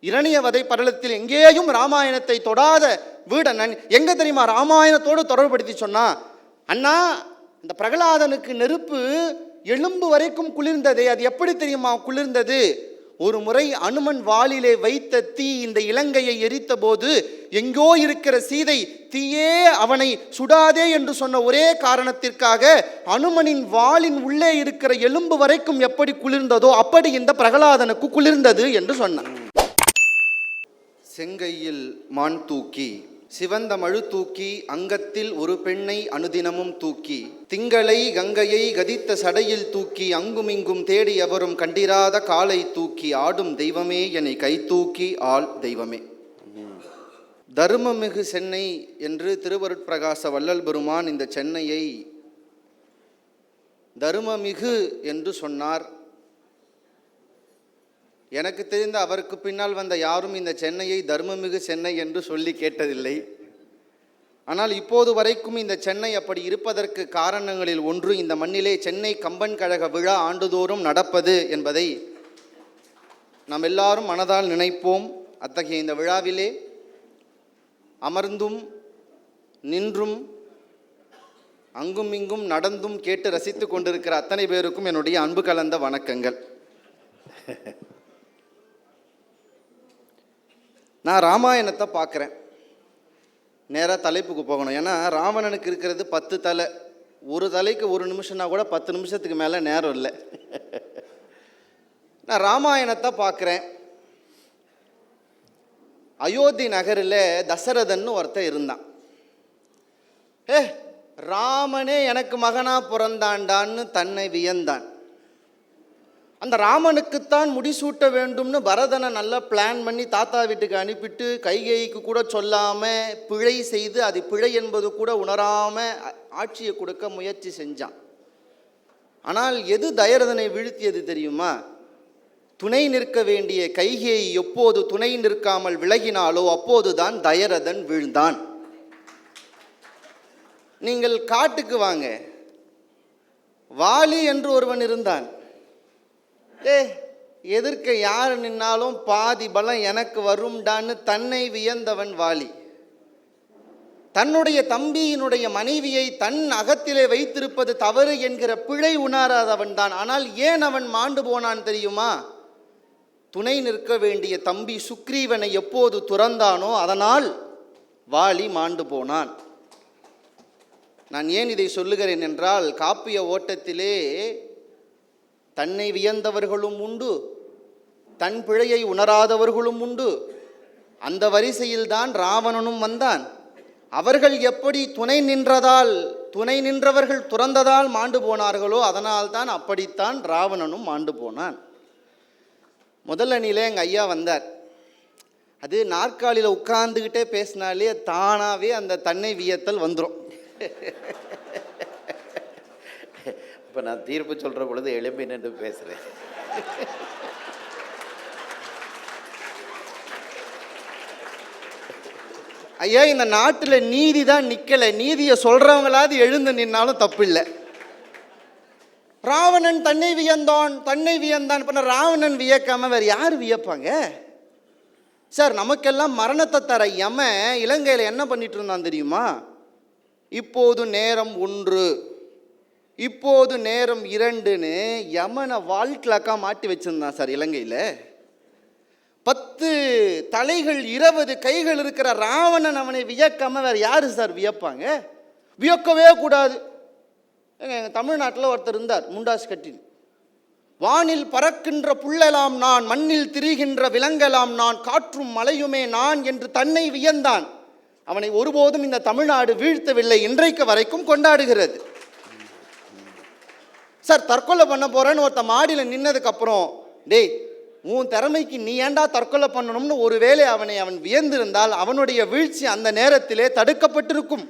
இரணிய வதை படலத்தில் எங்கேயும் ராமாயணத்தை தொடாத வீடனன் எங்க தெரியுமா ராமாயணத்தோடு தொடர்புபடுத்தி சொன்னா, அண்ணா இந்த பிரகலாதனுக்கு நெருப்பு எலும்பு வரைக்கும் குளிர்ந்ததே, அது எப்படி தெரியுமா குளிர்ந்தது? ஒரு முறை அனுமன் வாளிலே வைத்த தீ இந்த இலங்கையை எரித்த போது எங்கோ இருக்கிற சீதை தீயே அவனை சுடாதே என்று சொன்ன ஒரே காரணத்திற்காக அனுமனின் வாளின் உள்ளே இருக்கிற எலும்பு வரைக்கும் எப்படி குளிர்ந்ததோ அப்படி இந்த பிரகலாதனுக்கு குளிர்ந்தது என்று சொன்னான். செங்கையில் மான் தூக்கி சிவந்த மழு தூக்கி அங்கத்தில் ஒரு பெண்ணை அனுதினமும் தூக்கி திங்களை கங்கையை கதித்த சடையில் தூக்கி அங்குமிங்கும் தேடி எவரும் கண்டிராத காலை தூக்கி ஆடும் தெய்வமே என்னை கை தூக்கி ஆள் தெய்வமே. தருமமிகு சென்னை என்று திருவருட்பிரகாச வள்ளல் பெருமான் இந்த சென்னையை தருமமிகு என்று சொன்னார். எனக்கு தெரிந்த அவருக்கு பின்னால் வந்த யாரும் இந்த சென்னையை தர்மமிகு சென்னை என்று சொல்லி கேட்டதில்லை. ஆனால் இப்போது வரைக்கும் இந்த சென்னை அப்படி இருப்பதற்கு காரணங்களில் ஒன்று, இந்த மண்ணிலே சென்னை கம்பன் கழக விழா ஆண்டுதோறும் நடப்பது என்பதை நாம் எல்லாரும் மனதால் நினைப்போம். அத்தகைய இந்த விழாவிலே அமர்ந்தும் நின்றும் அங்கும் இங்கும் நடந்தும் கேட்டு ரசித்து கொண்டிருக்கிற அத்தனை பேருக்கும் என்னுடைய அன்பு கலந்த வணக்கங்கள். நான் ராமாயணத்தை பார்க்குறேன். நேராக தலைப்புக்கு போகணும். ஏன்னா ராவணனுக்கு இருக்கிறது 10 தலை. ஒரு தலைக்கு 1 நிமிஷம்னா கூட 10 நிமிஷத்துக்கு மேலே நேரம் இல்லை. நான் ராமாயணத்தை பார்க்குறேன். அயோத்தி நகரில் தசரதன்னு ஒருத்தன் இருந்தான். ராமனே எனக்கு மகனா பிறந்தாண்டான்னு தன்னை வியந்தான். அந்த ராமனுக்குத்தான் முடிசூட்ட வேண்டும்னு பரதனை நல்லா பிளான் பண்ணி தாத்தா வீட்டுக்கு அனுப்பிட்டு கைகேயிக்கு கூட சொல்லாமல் பிழை செய்து அது பிழை என்பது கூட உணராமல் ஆட்சியை கொடுக்க முயற்சி செஞ்சான். ஆனால் எது தயரதனை வீழ்த்தியது தெரியுமா? துணை நிற்க வேண்டிய கைகேயி எப்போது துணை நிற்காமல் விலகினாலோ அப்போதுதான் தயரதன் வீழ்ந்தான். நீங்கள் காட்டுக்கு வாங்க. வாலி என்று ஒருவன் இருந்தான். எதிர்க்க யார் நின்னாலும் பாதி பலம் எனக்கு வரும்டான்னு தன்னை வியந்தவன் வாலி. தன்னுடைய தம்பியினுடைய மனைவியை தன் அகத்திலே வைத்திருப்பது தவறு என்கிற பிழை உணராதவன் தான். ஆனால் ஏன் அவன் மாண்டு போனான் தெரியுமா? துணை நிற்க வேண்டிய தம்பி சுக்ரீவனை எப்போது துறந்தானோ அதனால் வாலி மாண்டு போனான். நான் ஏன் இதை சொல்லுகிறேன் என்றால், காப்பிய ஓட்டத்திலே தன்னை வியந்தவர்களும் உண்டு, தன் பிழையை உணராதவர்களும் உண்டு. அந்த வரிசையில்தான் ராவணனும் வந்தான். அவர்கள் எப்படி துணை நின்றவர்கள் துறந்ததால் மாண்டு போனார்களோ அதனால்தான் அப்படித்தான் ராவணனும் மாண்டு போனான். முதல் அணியில் எங்கள் ஐயா வந்தார். அது நாற்காலியில் உட்கார்ந்துக்கிட்டே பேசினாலே தானாகவே அந்த தன்னை வியத்தல் வந்துடும். இப்போ நான் தீர்ப்பு சொல்கிற பொழுது எழும்பி நின்று பேசுகிறேன். ஐயா, இந்த நாட்டில் நீதி தான் நிற்கலை. நீதியை சொல்கிறவங்களாவது எழுந்து நின்னாலும் தப்பு இல்லை. ராவணன் தன்னை வியந்தான். இப்போ ராவணன் வியக்காம வேறு யார் வியப்பாங்க சார்? நமக்கெல்லாம் மரணத்தை தர யம இலங்கையில் என்ன பண்ணிட்டு இருந்தான் தெரியுமா? இப்போது நேரம் 1, இப்போது நேரம் 2ன்னு யமனை வாழ்க்கலாக்கா மாட்டி வச்சிருந்தான் சார். இலங்கையில் 10 தலைகள் 20 கைகள் இருக்கிற ராவணன் அவனை வியக்காம வேறு யாரு சார் வியப்பாங்க? வியக்கவே கூடாது. எங்கள் தமிழ்நாட்டில் ஒருத்தர் இருந்தார், முண்டாஸ் கட்டி. வானில் பறக்கின்ற புள்ளலாம் நான், மண்ணில் திரிகின்ற விலங்கலாம் நான், காற்றும் மலையுமே நான் என்று தன்னை வியந்தான். அவனை ஒருபோதும் இந்த தமிழ்நாடு வீழ்த்தவில்லை, இன்றைக்கு வரைக்கும் கொண்டாடுகிறது. சார், தற்கொலை பண்ண போறேன்னு ஒருத்த மாடியில் நின்னதுக்கப்புறம், டேய் உன் திறமைக்கு நீ ஏண்டா தற்கொலை பண்ணணும்னு ஒருவேளை அவன் வியந்திருந்தால் அவனுடைய வீழ்ச்சி அந்த நேரத்திலே தடுக்கப்பட்டிருக்கும்.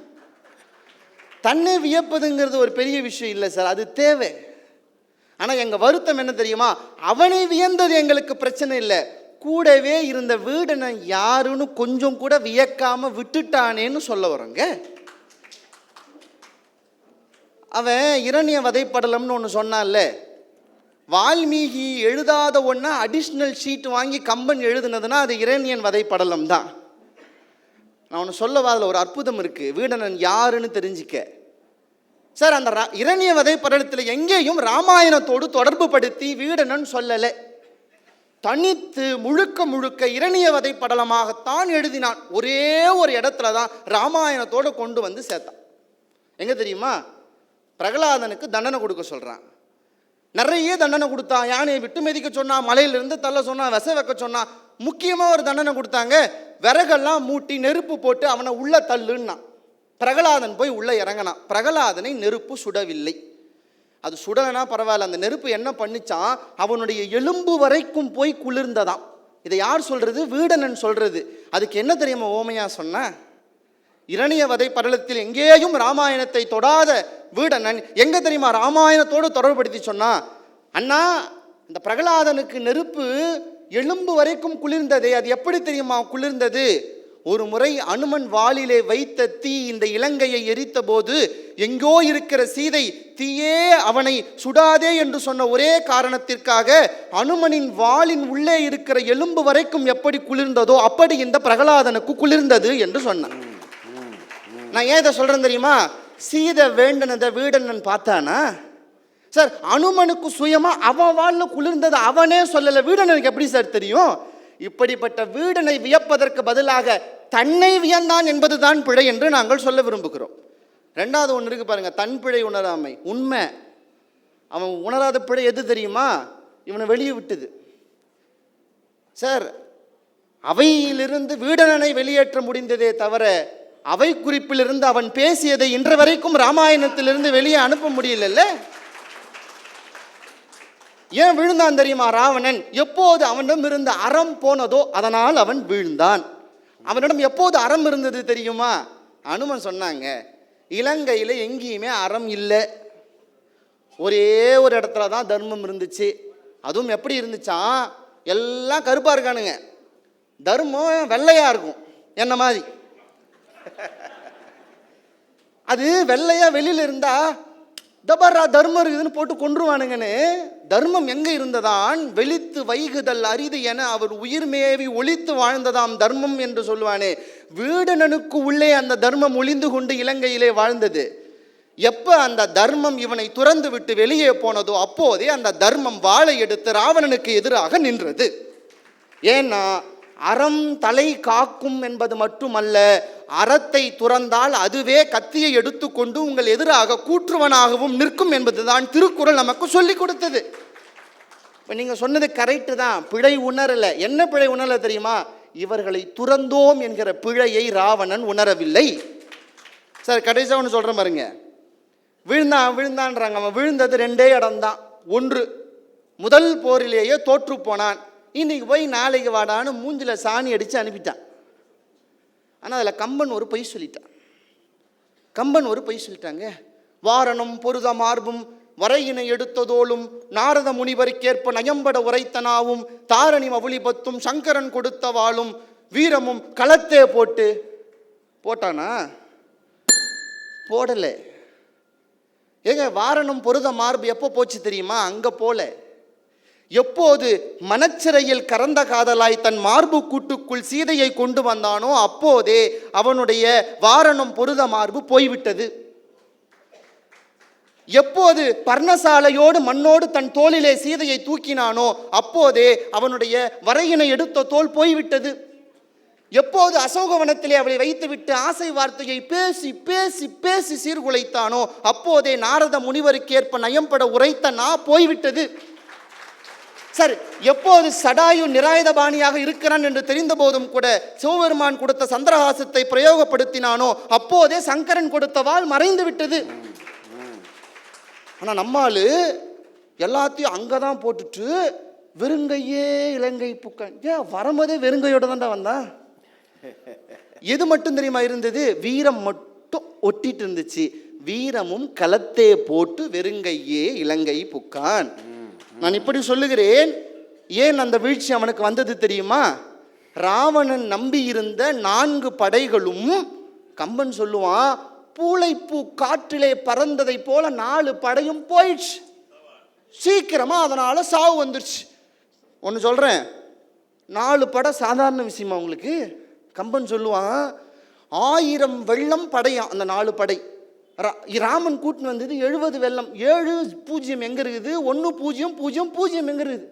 தன்னை வியப்பதுங்கிறது ஒரு பெரிய விஷயம் இல்லை சார், அது தேவை. ஆனால் எங்கள் வருத்தம் என்ன தெரியுமா? அவனை வியந்தது எங்களுக்கு பிரச்சனை இல்லை, கூடவே இருந்த வீடனை யாருன்னு கொஞ்சம் கூட வியக்காம விட்டுட்டானேன்னு சொல்ல வரோங்க. அவன் இரணிய வதைப்படலம்னு ஒன்று சொன்னான்ல, வால்மீகி எழுதாத ஒன்றா அடிஷ்னல் ஷீட் வாங்கி கம்பன் எழுதுனதுன்னா அது இரணியன் வதை படலம் தான். நான் ஒன்று சொல்லவா, அதில் ஒரு அற்புதம் இருக்குது. வீடணன் யாருன்னு தெரிஞ்சிக்க. சார், அந்த இரணிய வதை படலத்தில் எங்கேயும் ராமாயணத்தோடு தொடர்பு படுத்தி வீடணன் சொல்லலை. தனித்து முழுக்க முழுக்க இரணிய வதை படலமாகத்தான் எழுதினான். ஒரே ஒரு இடத்துல தான் ராமாயணத்தோடு கொண்டு வந்து சேர்த்தான். எங்கே தெரியுமா? பிரகலாதனுக்கு தண்டனை கொடுக்க சொல்கிறான். நிறைய தண்டனை கொடுத்தான். யானையை விட்டு மிதிக்க சொன்னான், மலையிலிருந்து தள்ள சொன்னான், விச வைக்க சொன்னான். முக்கியமாக ஒரு தண்டனை கொடுத்தாங்க. விறகெல்லாம் மூட்டி நெருப்பு போட்டு அவனை உள்ள தள்ளுன்னா. பிரகலாதன் போய் உள்ளே இறங்கினான். பிரகலாதனை நெருப்பு சுடவில்லை. அது சுடலைனா பரவாயில்ல, அந்த நெருப்பு என்ன பண்ணிச்சான், அவனுடைய எலும்பு வரைக்கும் போய் குளிர்ந்ததாம். இதை யார் சொல்றது? வீடணன் சொல்றது. அதுக்கு என்ன தெரியுமா ஓமையா சொன்ன? இரணிய வதை படலத்தில் எங்கேயும் ராமாயணத்தை தொடாத வீடணன் எங்க தெரியுமா ராமாயணத்தோடு தொடர்புபடுத்தி சொன்னா, அண்ணா, இந்த பிரகலாதனுக்கு நெருப்பு எலும்பு வரைக்கும் குளிர்ந்ததே, அது எப்படி தெரியுமா குளிர்ந்தது? ஒரு முறை அனுமன் வாளிலே வைத்த தீ இந்த இலங்கையை எரித்த போது எங்கோ இருக்கிற சீதை தீயே அவனை சுடாதே என்று சொன்ன ஒரே காரணத்திற்காக அனுமனின் வாளின் உள்ளே இருக்கிற எலும்பு வரைக்கும் எப்படி குளிர்ந்ததோ அப்படி இந்த பிரகலாதனுக்கு குளிர்ந்தது என்று சொன்னான். நான் ஏன் இதை சொல்றேன் தெரியுமா? சீதை வேண்டனதை வீடணன் பார்த்தானா? சார், அனுமனுக்கு சுயமா அவன் வாழ்ல குளிர்ந்தது அவனே சொல்லலை. வீடணனுக்கு எப்படி சார் தெரியும்? இப்படிப்பட்ட வீடனை வியப்பதற்கு பதிலாக தன்னை வியந்தான் என்பதுதான் பிழை என்று நாங்கள் சொல்ல விரும்புகிறோம். ரெண்டாவது ஒன்று இருக்கு பாருங்க, தன் பிழை உணராமை. உண்மை, அவன் உணராத பிழை எது தெரியுமா? இவனை வெளியே விட்டது. சார், அவையிலிருந்து வீடனனை வெளியேற்ற முடிந்ததே தவிர அவை குறிப்பிலிருந்து அவன் பேசியதை இன்று வரைக்கும் ராமாயணத்திலிருந்து வெளியே அனுப்ப முடியல. ஏன் விழுந்தான் தெரியுமா ராவணன்? எப்போது அவனிடம் இருந்த அறம் போனதோ அதனால் அவன் வீழ்ந்தான். அவனிடம் எப்போது அறம் இருந்தது தெரியுமா? அனுமன் சொன்னாங்க, இலங்கையில் எங்கேயுமே அறம் இல்லை, ஒரே ஒரு இடத்துல தான் தர்மம் இருந்துச்சு. அதுவும் எப்படி இருந்துச்சான், எல்லாம் கருப்பாக இருக்கானுங்க, தர்மம் வெள்ளையாக இருக்கும் என்ன மாதிரி. அது வெள்ளையா வெளியில் இருந்தா தபரா தர்மம் இருக்குதுன்னு போட்டு கொன்றுவானுங்கன்னு. தர்மம் எங்க இருந்ததான்? வெளித்து வைகுதல் அரிது என அவர் உயிர் மேவி ஒளித்து வாழ்ந்ததாம் தர்மம் என்று சொல்லுவானே. வீடணனுக்கு உள்ளே அந்த தர்மம் ஒளிந்து கொண்டு இலங்கையிலே வாழ்ந்தது. எப்ப அந்த தர்மம் இவனை துறந்து விட்டு வெளியே போனதோ அப்போதே அந்த தர்மம் வாளை எடுத்து ராவணனுக்கு எதிராக நின்றது. ஏன்னா அறம் தலை காக்கும் என்பது மட்டுமல்ல, அறத்தை துறந்தால் அதுவே கத்தியை எடுத்துக்கொண்டு உங்கள் எதிராக கூற்றுவனாகவும் நிற்கும் என்பதுதான் திருக்குறள் நமக்கு சொல்லி கொடுத்தது. இப்போ நீங்கள் சொன்னது கரெக்டு தான், பிழை உணரலை. என்ன பிழை உணரலை தெரியுமா? இவர்களை துறந்தோம் என்கிற பிழையை ராவணன் உணரவில்லை. சார், கடைசியாக ஒன்று சொல்கிறேன் பாருங்க. விழுந்தான்றாங்க. அவன் விழுந்தது ரெண்டே இடம்தான். ஒன்று, முதல் போரிலேயே தோற்று போனான். இன்னைக்கு போய் நாளைக்கு வாடான்னு மூஞ்சில சாணி அடித்து அனுப்பிட்டான். ஆனால் அதில் கம்பன் ஒரு பொய் சொல்லிட்டாங்க. வாரணம் பொருத மார்பும் வரையினை எடுத்ததோளும் நாரத முனிவருக்கேற்ப நயம்பட உரைத்தனாவும் தாரணி மவுளிபத்தும் சங்கரன் கொடுத்த வாளும் வீரமும் களத்தே போட்டானா? போடலை. ஏங்க, வாரணம் பொருத மார்பு எப்போ போச்சு தெரியுமா? அங்கே போல. எப்போது மனச்சிறையில் கறந்த காதலாய் தன் மார்பு கூட்டுக்குள் சீதையை கொண்டு வந்தானோ அப்போதே அவனுடைய வாரணம் பொருத மார்பு போய்விட்டது. எப்போது பர்ணசாலையோடு மண்ணோடு தன் தோளிலே சீதையை தூக்கினானோ அப்போதே அவனுடைய வரையினை எடுத்த தோல் போய்விட்டது. எப்போது அசோகவனத்திலே அவளை வைத்துவிட்டு ஆசை வார்த்தையை பேசி பேசி பேசி சீர்குலைத்தானோ அப்போதே நாரத முனிவருக்கேற்ப நயம்பட உரைத்த நான் போய்விட்டது. சரி, எப்போது சடாயு நிராயுதபாணியாக இருக்கிறான் என்று தெரிந்த போதும் கூட சிவபெருமான் கொடுத்த சந்திரஹாசத்தை பிரயோகப்படுத்தினானோ அப்போதே சங்கரன் கொடுத்த வாள் மறைந்து விட்டது. ஆனால் நம்மால் எல்லாத்தையும் அங்கே தான் போட்டுட்டு வெறுங்கையே இலங்கை புக்கான். ஏன் வரும்போதே வெறுங்கையோட தான்டா வந்தான். எது மட்டும் தெரியுமா இருந்தது? வீரம் மட்டும் ஒட்டிட்டு இருந்துச்சு. வீரமும் களத்தே போட்டு வெறுங்கையே இலங்கை புக்கான். நான் இப்படி சொல்லுகிறேன். ஏன் அந்த வீழ்ச்சி அவனுக்கு வந்தது தெரியுமா? ராவணன் நம்பி இருந்த 4 படைகளும், கம்பன் சொல்லுவான், பூளைப்பூ காற்றிலே பறந்ததை போல 4 படையும் போயிடுச்சு. சீக்கிரமாக அதனால் சாவு வந்துருச்சு. ஒன்று சொல்கிறேன், 4 படை சாதாரண விஷயமா உங்களுக்கு? கம்பன் சொல்லுவான், 1000 வெள்ளம் படையாம் அந்த 4 படை. ராமன் கூட்டின்னு வந்தது 70 வெள்ளம். 7-0 எங்கே இருக்குது? 1-0-0-0 எங்கே இருக்குது?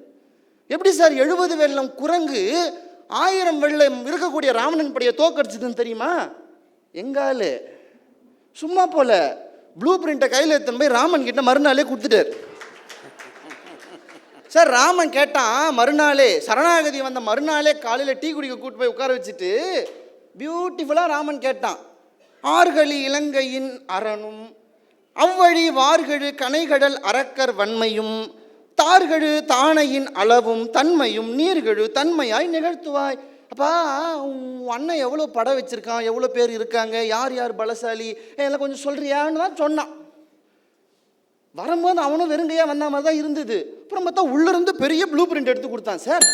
எப்படி சார் 70 வெள்ளம் குரங்கு 1000 வெள்ளம் இருக்கக்கூடிய ராவணன் படையை தோக்கடிச்சதுன்னு தெரியுமா? எங்காலு சும்மா போல ப்ளூ பிரிண்ட்டை கையில் எடுத்துன்னு போய் ராமன் கிட்ட மறுநாளே கொடுத்துட்டார். சார் ராமன் கேட்டான் மறுநாளே, சரணாகதி வந்த மறுநாளே காலையில் டீ குடிக்க கூட்டு போய் உட்கார வச்சுட்டு பியூட்டிஃபுல்லாக ராமன் கேட்டான், ஆர்களி இலங்கையின் அரணும் அவ்வழி வார்கழு கனைகடல் அரக்கர் வன்மையும் தார்கழு தானையின் அளவும் தன்மையும் நீர்கழு தன்மையாய் நிகழ்த்துவாய். அப்பா உன் அண்ணன் எவ்வளோ படம் வச்சுருக்கான், எவ்வளோ பேர் இருக்காங்க, யார் யார் பலசாலி, எல்லாம் கொஞ்சம் சொல்கிறியான்னு தான் சொன்னான். வரும்போது அவனும் வெறுங்கையாக வந்த மாதிரி தான் இருந்தது. அப்புறம் பார்த்தா உள்ளிருந்து பெரிய ப்ளூ பிரிண்ட் எடுத்து கொடுத்தான். சார்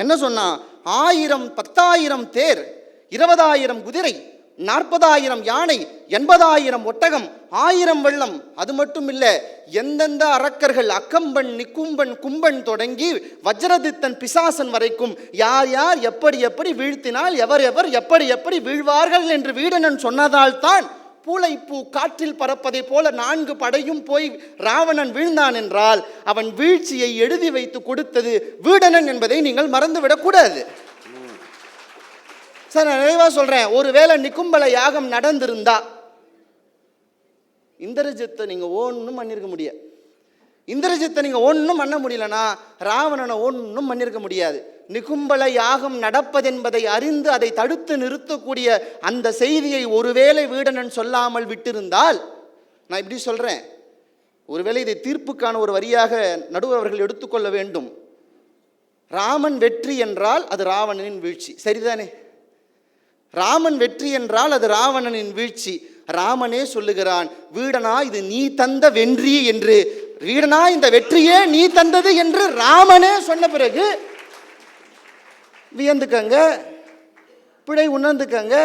என்ன சொன்னான்? 1000 10,000 தேர், 20,000 குதிரை, 40,000 யானை, 80,000 ஒட்டகம், 1000 வெள்ளம். அது மட்டும் இல்லை, எந்தெந்த அரக்கர்கள் அக்கம்பன் நிக்கும்பன் கும்பன் தொடங்கி வஜ்ரதித்தன் பிசாசன் வரைக்கும் யார் யார் எப்படி எப்படி வீழ்த்தினால் எவர் எவர் எப்படி எப்படி வீழ்வார்கள் என்று வீடனன் சொன்னதால் தான் பூளைப்பூ காற்றில் பறப்பதை போல 4 படையும் போய் ராவணன் வீழ்ந்தான் என்றால் அவன் வீழ்ச்சியை எழுதி வைத்து கொடுத்தது வீடனன் என்பதை நீங்கள் மறந்துவிடக்கூடாது. சார் நான் நிறைவாக சொல்கிறேன், ஒருவேளை நிக்கும்பல யாகம் நடந்திருந்தா இந்திரஜித்தை நீங்கள் ஒன்றும் பண்ணியிருக்க முடியாது. இந்திரஜித்தை நீங்கள் ஒன்றும் பண்ண முடியலன்னா ராவணனை ஒன்றும் பண்ணியிருக்க முடியாது. நிகும்பல யாகம் நடப்பதென்பதை அறிந்து அதை தடுத்து நிறுத்தக்கூடிய அந்த செய்தியை ஒருவேளை வீடனன் சொல்லாமல் விட்டிருந்தால், நான் இப்படி சொல்கிறேன், ஒருவேளை இதை தீர்ப்புக்கான ஒரு வரியாக நடுவர் அவர்கள் எடுத்துக்கொள்ள வேண்டும். ராமன் வெற்றி என்றால் அது ராவணனின் வீழ்ச்சி, சரிதானே? ராமன் வெற்றி என்றால் அது ராவணனின் வீழ்ச்சி. ராமனே சொல்லுகிறான், வீடனா இது நீ தந்த வென்றி என்று. வீடனா இந்த வெற்றியே நீ தந்தது என்று ராமனே சொன்ன பிறகு வியந்துக்கங்க, பிழை உணர்ந்துக்கங்க.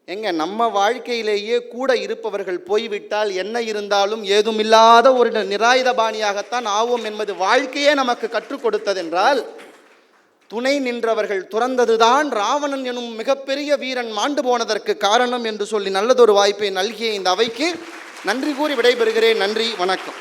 எங்க நம்ம வாழ்க்கையிலேயே கூட இருப்பவர்கள் போய்விட்டால் என்ன இருந்தாலும் ஏதுமில்லாத ஒரு நிராயுதபாணியாகத்தான் ஆவோம் என்பது வாழ்க்கையே நமக்கு கற்றுக் கொடுத்ததென்றால், துணை நின்றவர்கள் துறந்ததுதான் ராவணன் எனும் மிகப்பெரிய வீரன் மாண்டு போனதற்கு காரணம் என்று சொல்லி நல்லதொரு வாய்ப்பை நல்கிய இந்த அவைக்கு நன்றி கூறி விடைபெறுகிறேன். நன்றி, வணக்கம்.